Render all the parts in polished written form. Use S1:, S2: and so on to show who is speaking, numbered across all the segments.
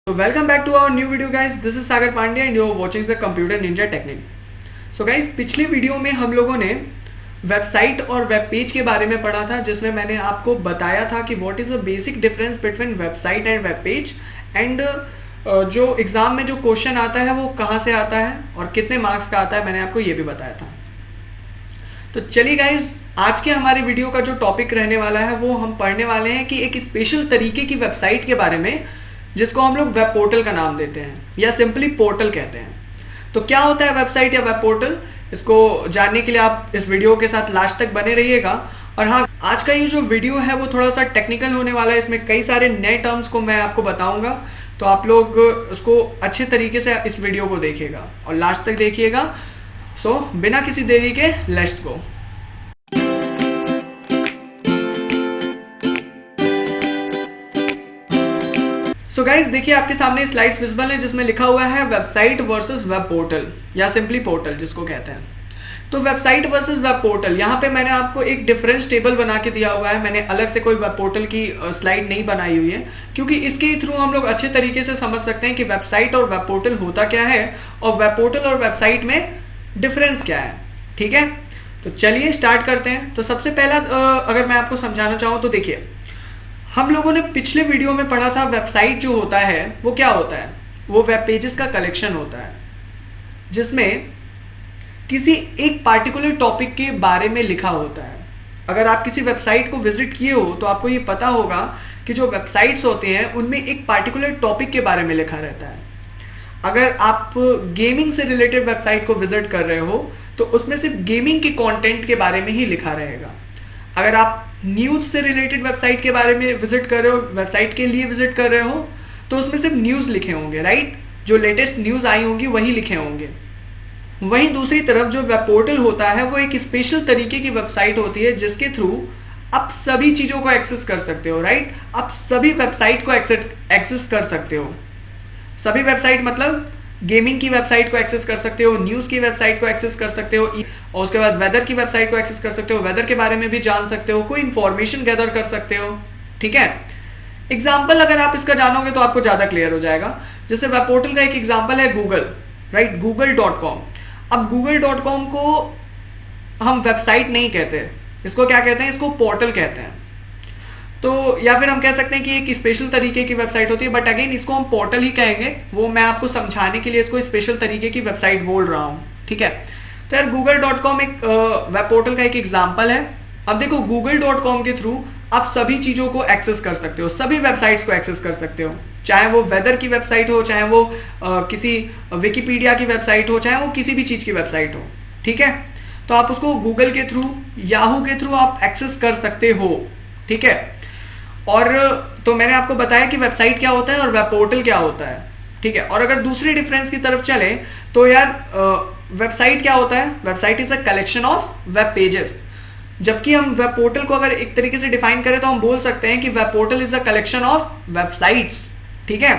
S1: So welcome back to our new video guys. This is Sagar Pandya and you are watching the Computer Ninja Technique. So guys, पिछले video में हम लोगों ने website और web page के बारे में पढ़ा था, जिसमें मैंने आपको बताया था कि what is the basic difference between website and web page and जो एग्जाम में जो क्वेश्चन आता है वो कहाँ से आता है और कितने मार्क्स का आता है, मैंने आपको ये भी बताया था। तो चलिए गाइज, आज के हमारे वीडियो का जो टॉपिक रहने वाला है वो हम पढ़ने वाले हैं कि एक स्पेशल तरीके की वेबसाइट के बारे में, जिसको हम लोग वेब पोर्टल का नाम देते हैं या सिंपली पोर्टल कहते हैं। तो क्या होता है वेबसाइट या वेब पोर्टल, इसको जानने के लिए आप इस वीडियो के साथ लास्ट तक बने रहिएगा। और हाँ, आज का ये जो वीडियो है वो थोड़ा सा टेक्निकल होने वाला है, इसमें कई सारे नए टर्म्स को मैं आपको बताऊंगा, तो आप लोग उसको अच्छे तरीके से इस वीडियो को देखिएगा और लास्ट तक देखिएगा। सो बिना किसी देरी के लेट्स गो। सो गाइज, देखिए आपके सामने स्लाइड्स विजिबल है जिसमें लिखा हुआ है वेबसाइट वर्सेस वेब पोर्टल या सिंपली पोर्टल जिसको कहते हैं। तो वेबसाइट वर्सेस वेब पोर्टल, यहाँ पे मैंने आपको एक डिफरेंस टेबल बना के दिया हुआ है। मैंने अलग से कोई वेब पोर्टल की स्लाइड नहीं बनाई हुई है, क्योंकि इसके थ्रू हम लोग अच्छे तरीके से समझ सकते हैं कि वेबसाइट और वेब पोर्टल होता क्या है और वेब पोर्टल और वेबसाइट में डिफरेंस क्या है। ठीक है, तो चलिए स्टार्ट करते हैं। तो सबसे पहला अगर मैं आपको समझाना चाहूँ तो देखिए, हम लोगों ने पिछले वीडियो में पढ़ा था वेबसाइट जो होता है वो क्या होता है, वो वेब पेजेस का कलेक्शन होता है जिसमें किसी एक पार्टिकुलर टॉपिक के बारे में लिखा होता है। अगर आप किसी वेबसाइट को विजिट किए हो तो आपको ये पता होगा कि जो वेबसाइट्स होते हैं उनमें एक पार्टिकुलर टॉपिक के बारे में लिखा रहता है। अगर आप गेमिंग से रिलेटेड वेबसाइट को विजिट कर रहे हो तो उसमें सिर्फ गेमिंग के कंटेंट के बारे में ही लिखा रहेगा। अगर आप न्यूज से रिलेटेड वेबसाइट के बारे में विजिट कर रहे हो, वेबसाइट के लिए विजिट कर रहे हो, तो उसमें सिर्फ न्यूज लिखे होंगे, राइट। जो लेटेस्ट न्यूज आई होंगी वही लिखे होंगे। वहीं दूसरी तरफ जो वेब पोर्टल होता है वो एक स्पेशल तरीके की वेबसाइट होती है जिसके थ्रू आप सभी चीजों को एक्सेस कर सकते हो, राइट। आप सभी वेबसाइट को एक्सेस कर सकते हो। सभी वेबसाइट मतलब गेमिंग की वेबसाइट को एक्सेस कर सकते हो, न्यूज की वेबसाइट को एक्सेस कर सकते हो, और उसके बाद वेदर की वेबसाइट को एक्सेस कर सकते हो, वेदर के बारे में भी जान सकते हो, कोई इंफॉर्मेशन गैदर कर सकते हो। ठीक है, एग्जाम्पल अगर आप इसका जानोगे तो आपको ज्यादा क्लियर हो जाएगा। जैसे वेब पोर्टल का एक एग्जाम्पल है गूगल, राइट, google.com। अब google.com को हम वेबसाइट नहीं कहते, इसको क्या कहते हैं, इसको पोर्टल कहते हैं। तो या फिर हम कह सकते हैं कि एक स्पेशल तरीके की वेबसाइट होती है, बट अगेन इसको हम पोर्टल ही कहेंगे। वो मैं आपको समझाने के लिए इसको स्पेशल तरीके की वेबसाइट बोल रहा हूं। ठीक है, तो यार google.com एक वेब पोर्टल का एक एग्जांपल है। अब देखो, google.com के थ्रू आप सभी चीजों को एक्सेस कर सकते हो, सभी वेबसाइट्स को एक्सेस कर सकते हो, चाहे वो वेदर की वेबसाइट हो, चाहे वो किसी विकिपीडिया की वेबसाइट हो, चाहे वो किसी भी चीज की वेबसाइट हो। ठीक है, तो आप उसको गूगल के थ्रू, याहू के थ्रू आप एक्सेस कर सकते हो। ठीक है, और तो मैंने आपको बताया कि वेबसाइट क्या होता है और वेब पोर्टल क्या होता है। ठीक है, और अगर दूसरे डिफरेंस की तरफ चले तो यार वेबसाइट क्या होता है, website is a collection of web pages. जबकि हम वेब पोर्टल को अगर एक तरीके से डिफाइन करें तो हम बोल सकते हैं कि web portal is a collection of websites. ठीक है,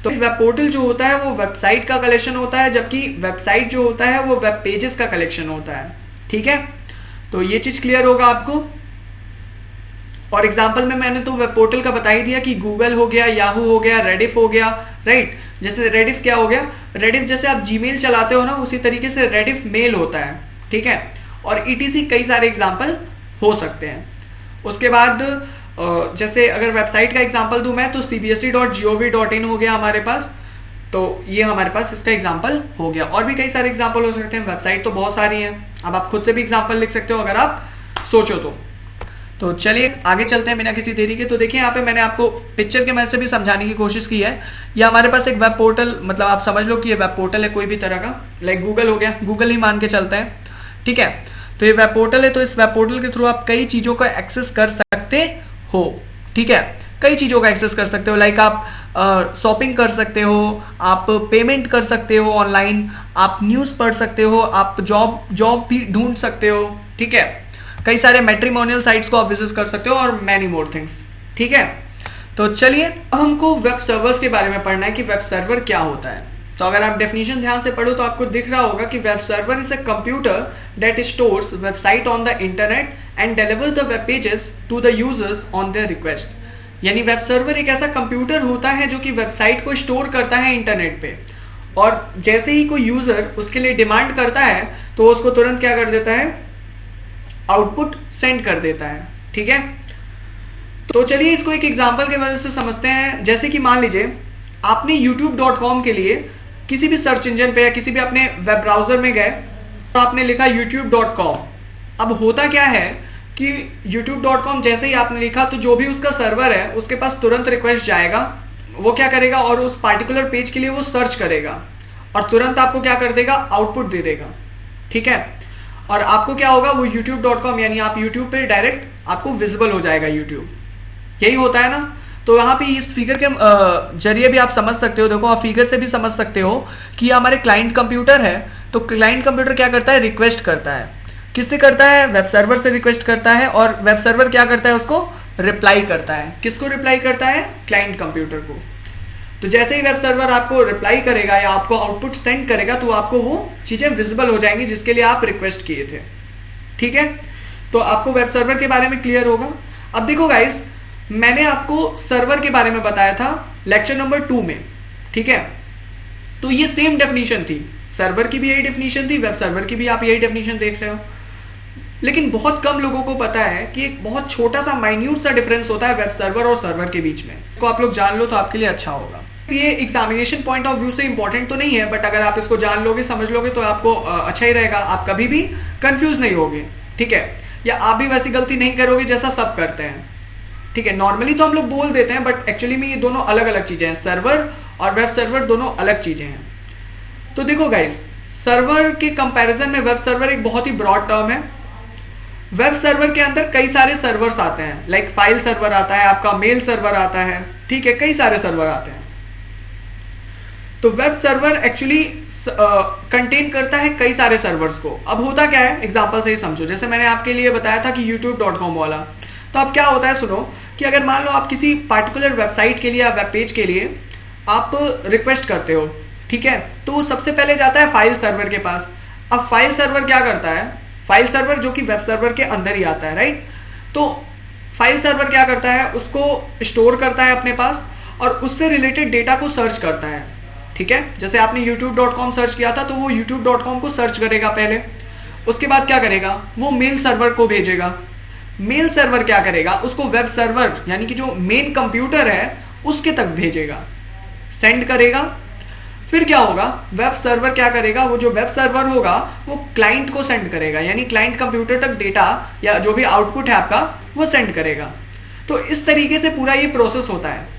S1: तो वेब पोर्टल जो होता है वो वेबसाइट का कलेक्शन होता है, जबकि वेबसाइट जो होता है वो वेब पेजेस का कलेक्शन होता है। ठीक है, तो ये चीज क्लियर होगा आपको। और एग्जांपल में मैंने तो वेब पोर्टल का बता ही दिया कि गूगल हो गया, याहू हो गया, रेडिफ हो गया, राइट। जैसे रेडिफ क्या हो गया, रेडिफ जैसे आप जीमेल चलाते हो ना, उसी तरीके से रेडिफ मेल होता है। ठीक है, और ईटीसी कई सारे एग्जांपल हो सकते हैं। उसके बाद जैसे अगर वेबसाइट का एग्जांपल दूं मैं तो cbse.gov.in हो गया हमारे पास, तो ये हमारे पास इसका एग्जांपल हो गया। और भी कई सारे एग्जांपल हो सकते हैं, वेबसाइट तो बहुत सारी है। अब आप खुद से भी एग्जांपल लिख सकते हो अगर आप सोचो तो चलिए आगे चलते हैं बिना किसी देरी के। तो देखिए, यहाँ पे मैंने आपको पिक्चर के मदद से भी समझाने की कोशिश की है। ये हमारे पास एक वेब पोर्टल, मतलब आप समझ लो कि ये वेब पोर्टल है कोई भी तरह का, लाइक गूगल हो गया, गूगल ही मान के चलते हैं। ठीक है, तो ये वेब पोर्टल है, तो इस वेब पोर्टल के थ्रू आप कई चीजों का एक्सेस कर सकते हो। ठीक है, कई चीजों का एक्सेस कर सकते हो, लाइक आप शॉपिंग कर सकते हो, आप पेमेंट कर सकते हो ऑनलाइन, आप न्यूज पढ़ सकते हो, आप जॉब भी ढूंढ सकते हो। ठीक है, कई सारे मैट्रिमोनियल साइट्स को आप विजिट कर सकते हो और मैनी मोर थिंग्स। ठीक है, तो चलिए अब हमको वेब सर्वर्स के बारे में पढ़ना है कि वेब सर्वर क्या होता है। तो अगर आप डेफिनेशन ध्यान से पढ़ो तो आपको दिख रहा होगा कि web server is a computer that stores website on the internet and deliver the web pages to the users on their request. यानी वेब सर्वर एक ऐसा कंप्यूटर होता है जो कि वेबसाइट को स्टोर करता है इंटरनेट पे, और जैसे ही कोई यूजर उसके लिए डिमांड करता है तो उसको तुरंत क्या कर देता है, आउटपुट सेंड कर देता है। ठीक है, तो चलिए इसको एक एग्जांपल के वजह से समझते हैं। जैसे कि मान लीजिए आपने youtube.com के लिए किसी भी सर्च इंजन पे या किसी भी अपने वेब ब्राउजर में गए तो आपने लिखा youtube.com। अब होता क्या है कि youtube.com जैसे ही आपने लिखा तो जो भी उसका सर्वर है उसके पास तुरंत रिक्वेस्ट जाएगा, वो क्या करेगा और उस पार्टिकुलर पेज के लिए वो सर्च करेगा और तुरंत आपको क्या कर देगा, आउटपुट दे देगा। ठीक है, और आपको क्या होगा, वो youtube.com यानी आप YouTube पे डायरेक्ट आपको विजिबल हो जाएगा YouTube। यही होता है ना। तो यहाँ पे इस फिगर के जरिए भी आप समझ सकते हो, देखो आप फिगर से भी समझ सकते हो कि हमारे क्लाइंट कंप्यूटर है, तो क्लाइंट कंप्यूटर क्या करता है, रिक्वेस्ट करता है। किससे करता है, वेब सर्वर से रिक्वेस्ट करता है, और वेब सर्वर क्या करता है, उसको रिप्लाई करता है। किसको रिप्लाई करता है, क्लाइंट कंप्यूटर को। तो जैसे ही वेब सर्वर आपको रिप्लाई करेगा या आपको आउटपुट सेंड करेगा तो आपको वो चीजें विजिबल हो जाएंगी जिसके लिए आप रिक्वेस्ट किए थे। ठीक है, तो आपको वेब सर्वर के बारे में क्लियर होगा। अब देखो गाइस, मैंने आपको सर्वर के बारे में बताया था लेक्चर नंबर 2 में। ठीक है, तो ये सेम डेफिनेशन थी, सर्वर की भी यही डेफिनेशन थी, वेब सर्वर की भी आप यही डेफिनेशन देख रहे हो। लेकिन बहुत कम लोगों को पता है कि एक बहुत छोटा सा माइन्यूट सा डिफरेंस होता है वेब सर्वर और सर्वर के बीच में। इसको आप लोग जान लो तो आपके लिए अच्छा होगा। ये एग्जामिनेशन पॉइंट ऑफ व्यू से इंपॉर्टेंट तो नहीं है, बट अगर आप इसको जान लोगे, समझ लोगे तो आपको अच्छा ही रहेगा, आप कभी भी कंफ्यूज नहीं होगे। ठीक है, या आप भी वैसी गलती नहीं करोगे जैसा सब करते हैं। ठीक है, नॉर्मली तो हम लोग बोल देते हैं, बट एक्चुअली में ये दोनों अलग अलग चीजें हैं। सर्वर और वेब सर्वर दोनों अलग चीजें हैं। तो देखो गाइस, सर्वर के कंपैरिजन में वेब सर्वर एक बहुत ही ब्रॉड टर्म है। वेब सर्वर के अंदर कई सारे सर्वर्स आते हैं, लाइक फाइल सर्वर आता है, आपका मेल सर्वर आता है। ठीक है, कई सारे सर्वर आते हैं। तो वेब सर्वर एक्चुअली कंटेन करता है कई सारे सर्वर्स को। अब होता क्या है, एग्जांपल से ही समझो। जैसे मैंने आपके लिए बताया था कि youtube.com वाला, तो अब क्या होता है, सुनो कि अगर मान लो आप किसी पार्टिकुलर वेबसाइट के लिए या वेब पेज के लिए आप रिक्वेस्ट करते हो, ठीक है, तो सबसे पहले जाता है फाइल सर्वर के पास। अब फाइल सर्वर क्या करता है, फाइल सर्वर जो कि वेब सर्वर के अंदर ही आता है, राइट। तो फाइल सर्वर क्या करता है, उसको स्टोर करता है अपने पास और उससे रिलेटेड डेटा को सर्च करता है। ठीक है, जैसे आपने youtube.com सर्च किया था तो वो youtube.com को सर्च करेगा पहले, उसके बाद क्या करेगा, वो मेल सर्वर को भेजेगा। मेल सर्वर क्या करेगा, उसको वेब सर्वर यानी कि जो मेन कंप्यूटर है उसके तक भेजेगा, सेंड करेगा। फिर क्या होगा, वेब सर्वर क्या करेगा, वो जो वेब सर्वर होगा वो क्लाइंट को सेंड करेगा, यानी क्लाइंट कंप्यूटर तक डेटा या जो भी आउटपुट है आपका वो सेंड करेगा। तो इस तरीके से पूरा ये प्रोसेस होता है।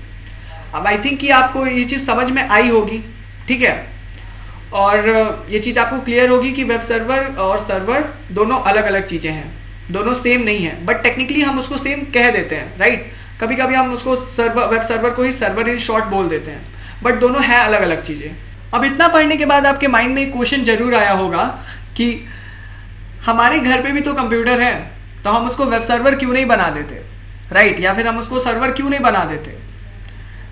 S1: अब आई थिंक कि आपको ये चीज समझ में आई होगी। ठीक है, और ये चीज आपको क्लियर होगी कि वेब सर्वर और सर्वर दोनों अलग अलग चीजें हैं, दोनों सेम नहीं है, बट टेक्निकली हम उसको सेम कह देते हैं, राइट। कभी कभी हम उसको वेब सर्वर को ही सर्वर इन शॉर्ट बोल देते हैं, बट दोनों है अलग अलग चीजें। अब इतना पढ़ने के बाद आपके माइंड में एक क्वेश्चन जरूर आया होगा कि हमारे घर पे भी तो कंप्यूटर है, तो हम उसको वेब सर्वर क्यों नहीं बना देते, राइट, या फिर हम उसको सर्वर क्यों नहीं बना देते।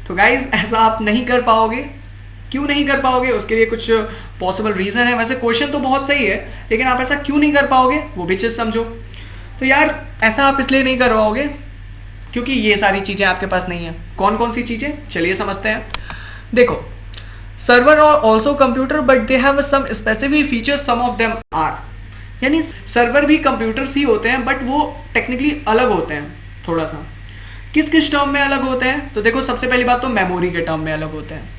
S1: तो गाइज ऐसा आप नहीं कर पाओगे। क्यों नहीं कर पाओगे, उसके लिए कुछ पॉसिबल रीजन है। वैसे क्वेश्चन तो बहुत सही है, लेकिन आप ऐसा क्यों नहीं कर पाओगे वो भी चीज समझो। तो यार ऐसा आप इसलिए नहीं कर पाओगे क्योंकि ये सारी चीजें आपके पास नहीं है। कौन कौन सी चीजें, चलिए समझते हैं। देखो, सर्वर और also computer but they have some specific features, some of them are, यानी सर्वर भी कंप्यूटर्स ही होते हैं बट वो टेक्निकली अलग होते हैं थोड़ा सा। किस किस टर्म में अलग होते हैं, तो देखो सबसे पहली बात तो मेमोरी के टर्म में अलग होते हैं।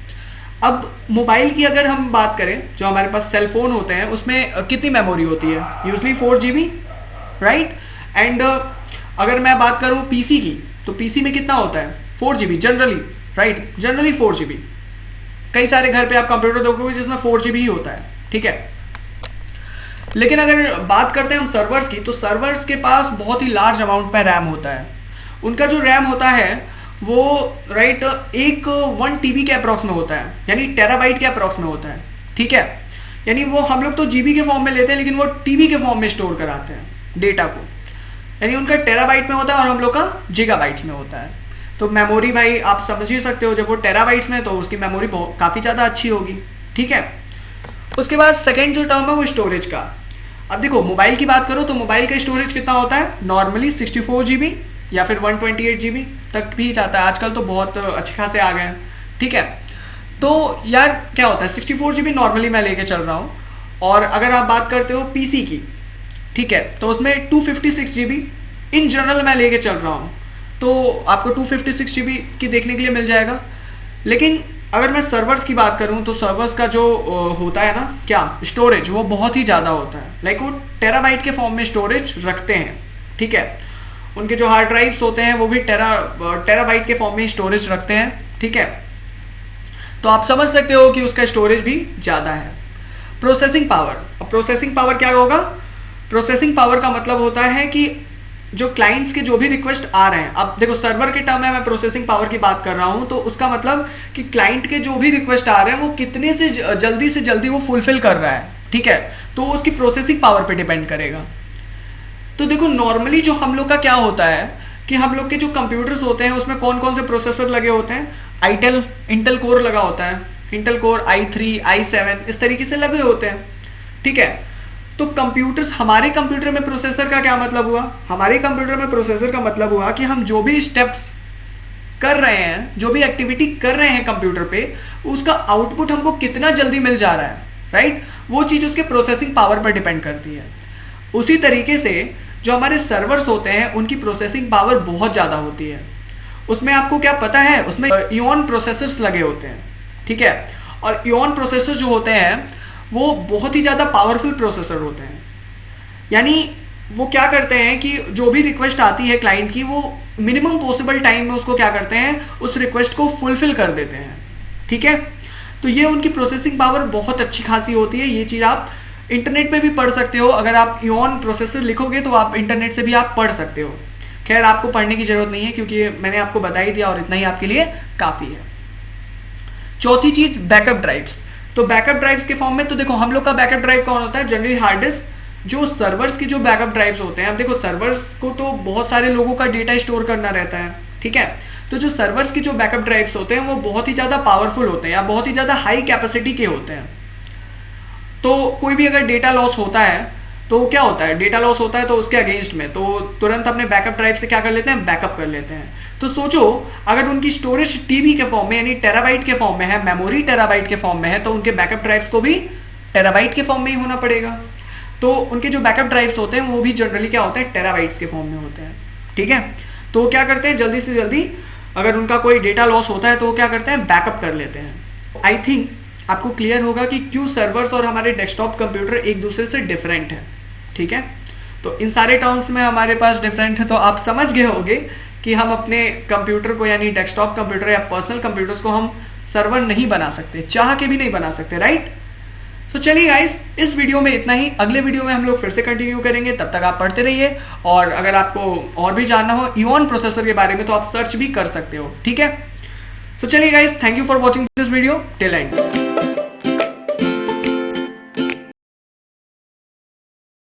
S1: अब मोबाइल की अगर हम बात करें, जो हमारे पास सेल फोन होते हैं उसमें कितनी मेमोरी होती है, यूजली 4 GB, राइट। एंड अगर मैं बात करूं पीसी की, तो पीसी में कितना होता है, 4 GB generally, right, generally 4 GB। कई सारे घर पे आप कंप्यूटर देखोगे जिसमें 4 GB ही होता है, ठीक है। लेकिन अगर बात करते हैं हम सर्वर्स की, तो सर्वर्स के पास बहुत ही लार्ज अमाउंट में रैम होता है। उनका जो रैम होता है वो राइट 1 TB के अप्रॉक्स में होता है, यानी टेराबाइट के अप्रॉक्स में होता है, ठीक है। यानी वो हम लोग तो जीबी के फॉर्म में लेते हैं, लेकिन वो टीबी के फॉर्म में स्टोर कराते हैं डेटा को, यानी उनका टेराबाइट में होता है और हम लोग का गीगाबाइट्स में होता है। तो मेमोरी भाई आप समझ ही सकते हो, जब वो टेराबाइट्स में तो उसकी मेमोरी काफी ज्यादा अच्छी होगी, ठीक है। उसके बाद सेकेंड जो टर्म है वो स्टोरेज का। अब देखो मोबाइल की बात करो तो मोबाइल का स्टोरेज कितना होता है, नॉर्मली 64 GB, या फिर 128 GB तक भी जाता है, आजकल तो बहुत अच्छे खासे आ गए हैं। ठीक है, तो यार क्या होता है 64 GB नॉर्मली मैं लेके चल रहा हूँ, और अगर आप बात करते हो पीसी की, ठीक है, तो उसमें 256 GB इन जनरल मैं लेके चल रहा हूँ, तो आपको 256 GB की देखने के लिए मिल जाएगा। लेकिन अगर मैं सर्वर्स की बात करूं तो सर्वर्स का जो होता है ना क्या स्टोरेज, वो बहुत ही ज्यादा होता है। लाइक वो टेराबाइट के फॉर्म में स्टोरेज रखते हैं। ठीक है, उनके जो हार्ड ड्राइव्स होते हैं वो भी टेराबाइट के फॉर्म में स्टोरेज रखते हैं। ठीक है, तो आप समझ सकते हो कि उसका स्टोरेज भी ज्यादा है। प्रोसेसिंग पावर, अब प्रोसेसिंग पावर क्या होगा? प्रोसेसिंग पावर का मतलब होता है कि जो क्लाइंट्स के जो भी रिक्वेस्ट आ रहे हैं, अब देखो सर्वर के टर्म में मैं प्रोसेसिंग पावर की बात कर रहा हूं, तो उसका मतलब कि क्लाइंट के जो भी रिक्वेस्ट आ रहे हैं वो कितने से जल्दी वो फुलफिल कर रहा है। ठीक है, तो उसकी प्रोसेसिंग पावर पे डिपेंड करेगा। तो देखो नॉर्मली जो हम लोग का क्या होता है कि हम लोग के जो कंप्यूटर्स होते हैं उसमें कौन कौन से प्रोसेसर लगे होते हैं? इंटेल कोर लगा होता है, इंटेल कोर i3 i7 इस तरीके से लगे होते हैं। ठीक है, तो कंप्यूटर्स, हमारे कंप्यूटर में प्रोसेसर का क्या मतलब हुआ? हमारे कंप्यूटर में प्रोसेसर का मतलब हुआ कि हम जो भी स्टेप्स कर रहे हैं, जो भी एक्टिविटी कर रहे हैं कंप्यूटर पे, उसका आउटपुट हमको कितना जल्दी मिल जा रहा है, राइट? वो चीज उसके प्रोसेसिंग पावर पर डिपेंड करती है। उसी तरीके से जो हमारे सर्वर्स होते हैं उनकी प्रोसेसिंग पावर बहुत ज्यादा होती है। उसमें आपको क्या पता है, उसमें इओन प्रोसेसर्स लगे होते हैं। ठीक है, और इओन प्रोसेसर जो होते हैं वो बहुत ही ज्यादा पावरफुल प्रोसेसर होते हैं। यानी वो क्या करते हैं कि जो भी रिक्वेस्ट आती है क्लाइंट की, वो मिनिमम पॉसिबल टाइम में उसको क्या करते हैं, उस रिक्वेस्ट को फुलफिल कर देते हैं। ठीक है, तो ये उनकी प्रोसेसिंग पावर बहुत अच्छी खासी होती है। ये चीज आप इंटरनेट पे भी पढ़ सकते हो। अगर आप इओन प्रोसेसर लिखोगे तो आप इंटरनेट से भी आप पढ़ सकते हो। खैर आपको पढ़ने की जरूरत नहीं है क्योंकि मैंने आपको बता ही दिया और इतना ही आपके लिए काफी है। चौथी चीज बैकअप ड्राइव्स। तो बैकअप ड्राइव्स के फॉर्म में तो देखो हम लोग का बैकअप ड्राइव कौन होता है? Generally hard disk. जो सर्वर्स की जो बैकअप ड्राइव्स होते हैं, अब देखो सर्वर्स को तो बहुत सारे लोगों का डेटा स्टोर करना रहता है। ठीक है, तो जो सर्वर्स की जो बैकअप ड्राइव्स होते हैं वो बहुत ही ज्यादा पावरफुल होते हैं या बहुत ही ज्यादा हाई कैपेसिटी के होते हैं। तो कोई भी अगर डेटा लॉस होता है तो क्या होता है, डेटा लॉस होता है तो उसके अगेंस्ट में तो तुरंत अपने बैकअप ड्राइव से क्या कर लेते हैं, बैकअप कर लेते हैं। तो सोचो अगर उनकी स्टोरेज टीबी के फॉर्म में यानी टेराबाइट के फॉर्म में है, मेमोरी टेराबाइट के फॉर्म में है, तो उनके बैकअप ड्राइव्स को भी टेराबाइट के फॉर्म में ही होना पड़ेगा। तो उनके जो बैकअप ड्राइव्स होते हैं वो भी जनरली क्या होते हैं, टेराबाइट्स के फॉर्म में होते हैं। ठीक है, तो क्या करते हैं जल्दी से जल्दी अगर उनका कोई डेटा लॉस होता है तो वो क्या करते हैं, बैकअप कर लेते हैं। आई थिंक आपको क्लियर होगा कि क्यों सर्वर्स और हमारे डेस्कटॉप कंप्यूटर एक दूसरे से डिफरेंट है। ठीक है, तो इन सारे टर्म्स में हमारे पास डिफरेंट है, तो आप समझ गए होंगे कि हम अपने कंप्यूटर को यानी डेस्कटॉप कंप्यूटर या पर्सनल कंप्यूटर्स को हम सर्वर नहीं बना सकते, चाह के भी नहीं बना सकते, राइट? सो चलिए गाइस, इस वीडियो में इतना ही। अगले वीडियो में हम लोग फिर से कंटिन्यू करेंगे, तब तक आप पढ़ते रहिए। और अगर आपको और भी जानना हो इओन प्रोसेसर के बारे में तो आप सर्च भी कर सकते हो। ठीक है, सो चलिए guys, thank you for watching this video till and.